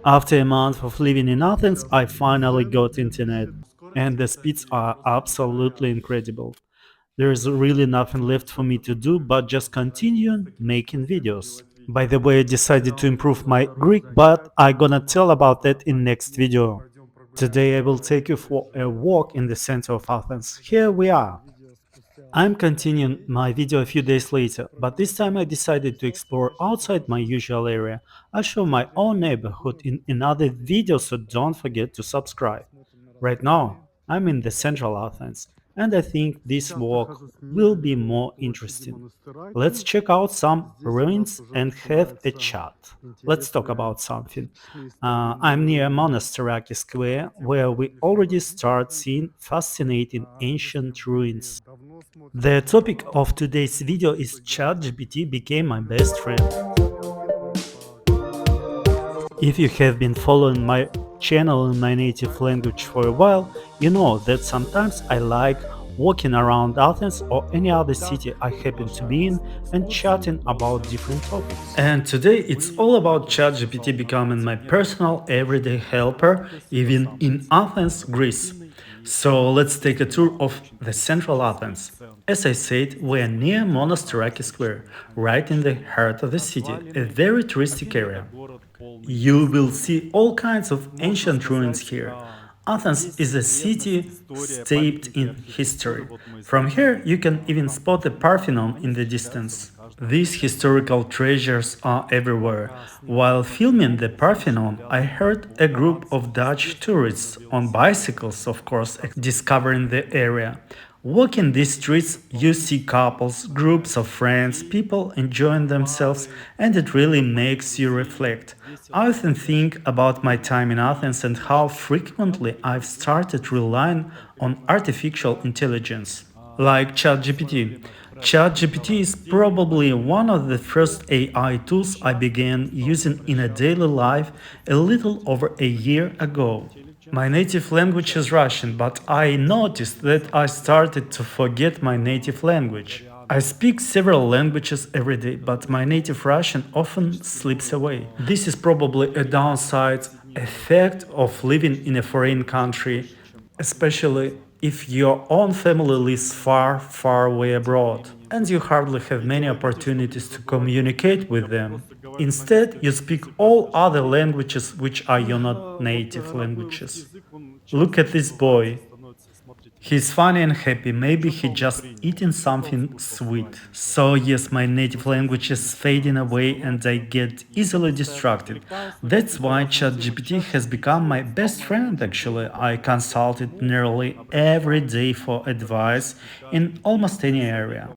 After a month of living in Athens, I finally got internet, and the speeds are absolutely incredible. There is really nothing left for me to do but just continue making videos. By the way, I decided to improve my Greek, but I'm gonna tell about that in next video. Today I will take you for a walk in the center of Athens. Here we are. I'm continuing my video a few days later, but this time I decided to explore outside my usual area. I'll show my own neighborhood in another video, so don't forget to subscribe. Right now, I'm in the central Athens, and I think this walk will be more interesting. Let's check out some ruins and have a chat. Let's talk about something. I'm near Monastiraki Square, where we already start seeing fascinating ancient ruins. The topic of today's video is ChatGPT became my best friend. If you have been following my channel in my native language for a while, you know that sometimes I like walking around Athens or any other city I happen to be in and chatting about different topics. And today it's all about ChatGPT becoming my personal everyday helper, even in Athens, Greece. So let's take a tour of the central Athens. As I said, we are near Monastiraki Square, right in the heart of the city, a very touristic area. You will see all kinds of ancient ruins here. Athens is a city steeped in history. From here, you can even spot the Parthenon in the distance. These historical treasures are everywhere. While filming the Parthenon, I heard a group of Dutch tourists, on bicycles of course, discovering the area. Walking these streets, you see couples, groups of friends, people enjoying themselves, and it really makes you reflect. I often think about my time in Athens and how frequently I've started relying on artificial intelligence, like ChatGPT. ChatGPT is probably one of the first AI tools I began using in a daily life a little over a year ago. My native language is Russian, but I noticed that I started to forget my native language. I speak several languages every day, but my native Russian often slips away. This is probably a downside effect of living in a foreign country, especially if your own family lives far, far away abroad, and you hardly have many opportunities to communicate with them. Instead, you speak all other languages which are your not native languages. Look at this boy. He's funny and happy, maybe he just eating something sweet. So yes, my native language is fading away and I get easily distracted. That's why ChatGPT has become my best friend actually. I consult it nearly every day for advice in almost any area.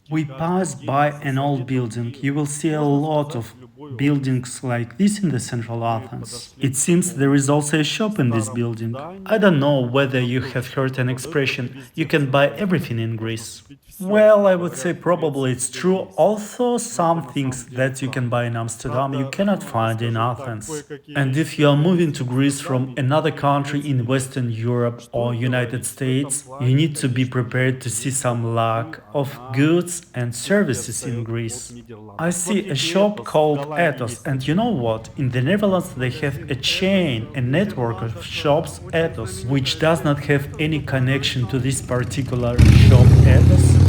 We passed by an old building. You will see a lot of buildings like this in the central Athens. It seems there is also a shop in this building. I don't know whether you have heard an expression, you can buy everything in Greece. Well, I would say probably it's true. Also, some things that you can buy in Amsterdam you cannot find in Athens. And if you are moving to Greece from another country in Western Europe or United States, you need to be prepared to see some lack of goods and services in Greece. I see a shop called Ethos, and you know what? In the Netherlands they have a chain, a network of shops Ethos, which does not have any connection to this particular shop Ethos.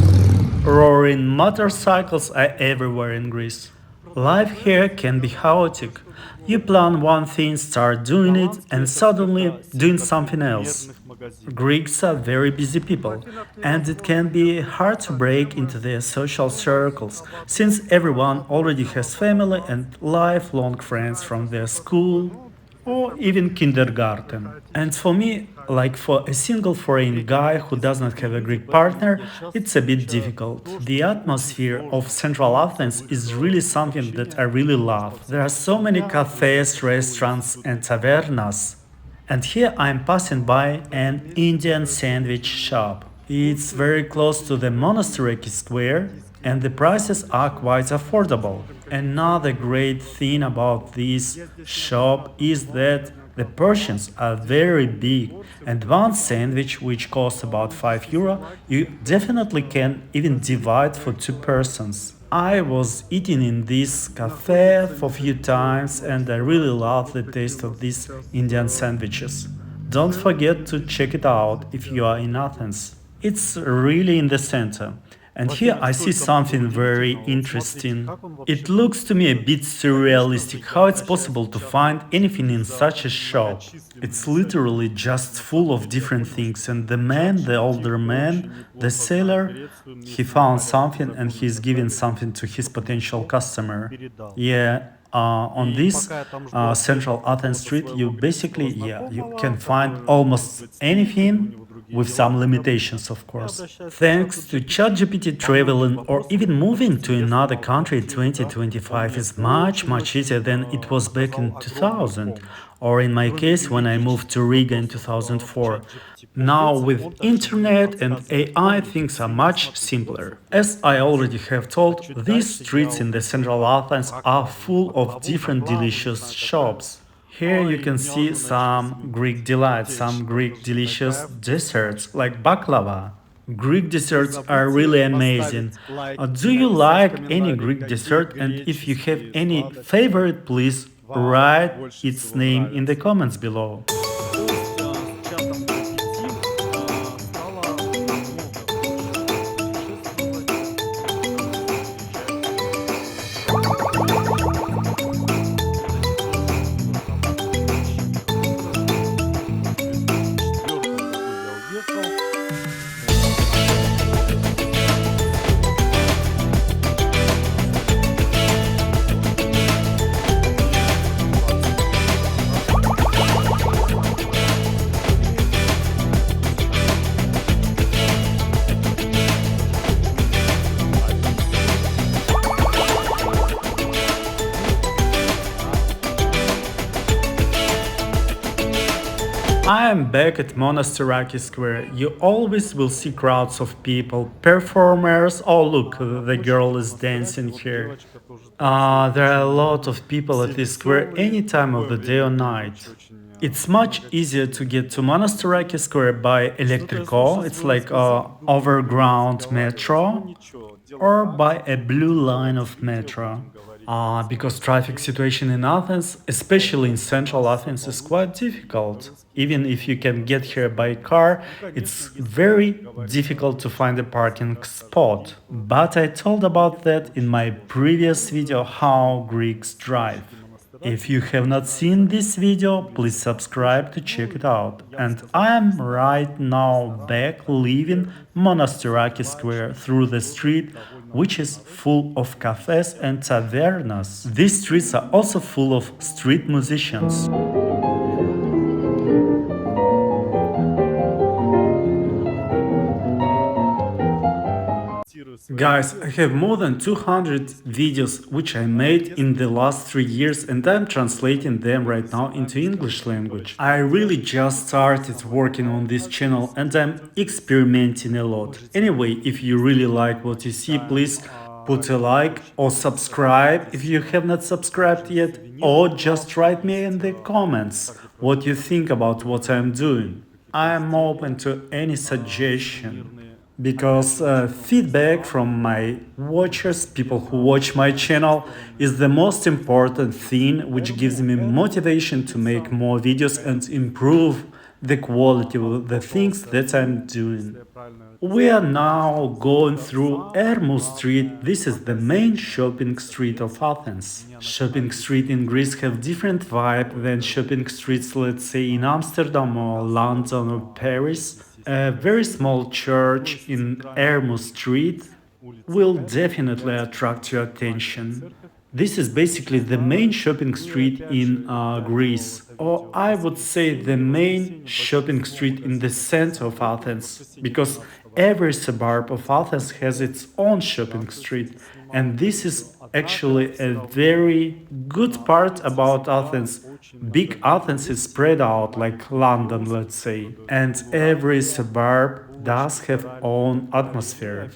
Roaring motorcycles are everywhere in Greece. Life here can be chaotic. You plan one thing, start doing it, and suddenly doing something else. Greeks are very busy people, and it can be hard to break into their social circles, since everyone already has family and lifelong friends from their school or even kindergarten. And for me, like for a single foreign guy who does not have a Greek partner, it's a bit difficult. The atmosphere of Central Athens is really something that I really love. There are so many cafes, restaurants, and tavernas. And here I'm passing by an Indian sandwich shop. It's very close to the Monastiraki Square, and the prices are quite affordable. Another great thing about this shop is that the portions are very big, and one sandwich, which costs about €5, you definitely can even divide for two persons. I was eating in this cafe for a few times and I really love the taste of these Indian sandwiches. Don't forget to check it out if you are in Athens. It's really in the center. And here I see something very interesting. It looks to me a bit surrealistic how it's possible to find anything in such a shop. It's literally just full of different things, and the man, the older man, the seller, he found something and he's giving something to his potential customer. Yeah, on this central Athens street, you basically, yeah, you can find almost anything with some limitations, of course. Thanks to ChatGPT, traveling or even moving to another country in 2025 is much easier than it was back in 2000, or in my case when I moved to Riga in 2004. Now with internet and AI things are much simpler. As I already have told, these streets in the central Athens are full of different delicious shops. Here you can see some Greek delights, some Greek delicious desserts like baklava. Greek desserts are really amazing. Do you like any Greek dessert? And if you have any favorite, please write its name in the comments below. I am back at Monastiraki Square. You always will see crowds of people, performers. Oh, look, the girl is dancing here. There are a lot of people at this square any time of the day or night. It's much easier to get to Monastiraki Square by electrical, it's like a overground metro, or by a blue line of metro. Because traffic situation in Athens, especially in central Athens, is quite difficult. Even if you can get here by car, it's very difficult to find a parking spot. But I told about that in my previous video how Greeks drive. If you have not seen this video, please subscribe to check it out. And I am right now back leaving Monastiraki Square through the street, which is full of cafes and tavernas. These streets are also full of street musicians. Guys, I have more than 200 videos which I made in the last 3 years and I'm translating them right now into English language. I really just started working on this channel and I'm experimenting a lot. Anyway, if you really like what you see, please put a like or subscribe if you have not subscribed yet, or just write me in the comments what you think about what I'm doing. I am open to any suggestion because feedback from my watchers, people who watch my channel, is the most important thing which gives me motivation to make more videos and improve the quality of the things that I'm doing. We are now going through Ermou Street. This is the main shopping street of Athens. Shopping street in Greece have different vibe than shopping streets, let's say, in Amsterdam or London or Paris. A very small church in Ermou Street will definitely attract your attention. This is basically the main shopping street in Greece, or I would say the main shopping street in the center of Athens, because every suburb of Athens has its own shopping street, and this is actually a very good part about Athens. Big Athens is spread out like London, let's say, and every suburb does have own atmosphere.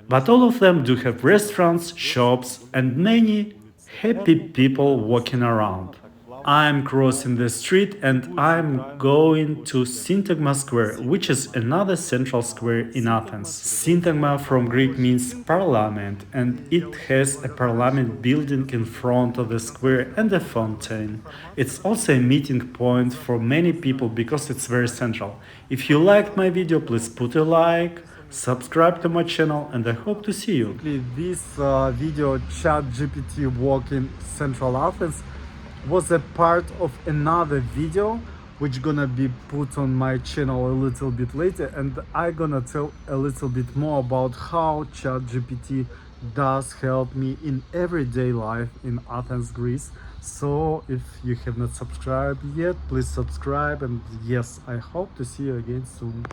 But all of them do have restaurants, shops, and many happy people walking around. I'm crossing the street and I'm going to Syntagma Square, which is another central square in Athens. Syntagma from Greek means parliament, and it has a parliament building in front of the square and a fountain. It's also a meeting point for many people because it's very central. If you liked my video, please put a like, subscribe to my channel, and I hope to see you. This video, ChatGPT walk in Central Athens, was a part of another video which gonna be put on my channel a little bit later, and I gonna tell a little bit more about how ChatGPT does help me in everyday life in Athens, Greece. So if you have not subscribed yet, please subscribe, and yes, I hope to see you again soon.